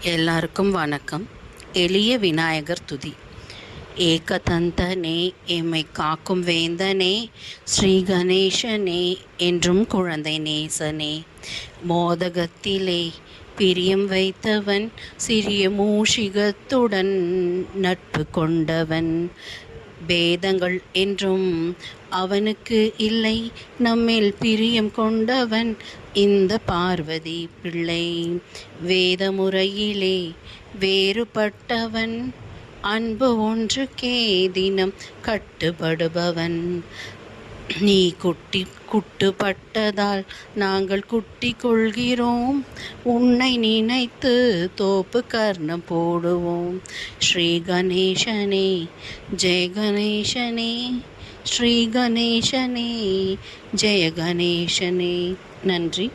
எல்லாருக்கும் வணக்கம். எளிய விநாயகர் துதி. ஏகதந்தனே, எம்மை காக்கும் வேந்தனே, ஸ்ரீ கணேசனே, என்றும் குழந்தை நேசனே, மோதகத்திலே பிரியம் வைத்தவன், சிறிய மூஷிகத்துடன் நட்பு கொண்டவன், பேதங்கள் என்றும் அவனுக்கு இல்லை, நம்மில் பிரியம் கொண்டவன் இந்த பார்வதி பிள்ளை. வேத முறையிலே வேறுபட்டவன், அன்பு ஒன்றுக்கே தினம் கட்டுப்படுபவன். நீ குட்டுப்பட்டதால் நாங்கள் குட்டி கொள்கிறோம், உன்னை நினைத்து தோப்பு கர்ணம் போடுவோம். ஸ்ரீ கணேசனே ஜெய கணேசனே, ஸ்ரீ கணேசனே ஜெய கணேசனே. நன்றி.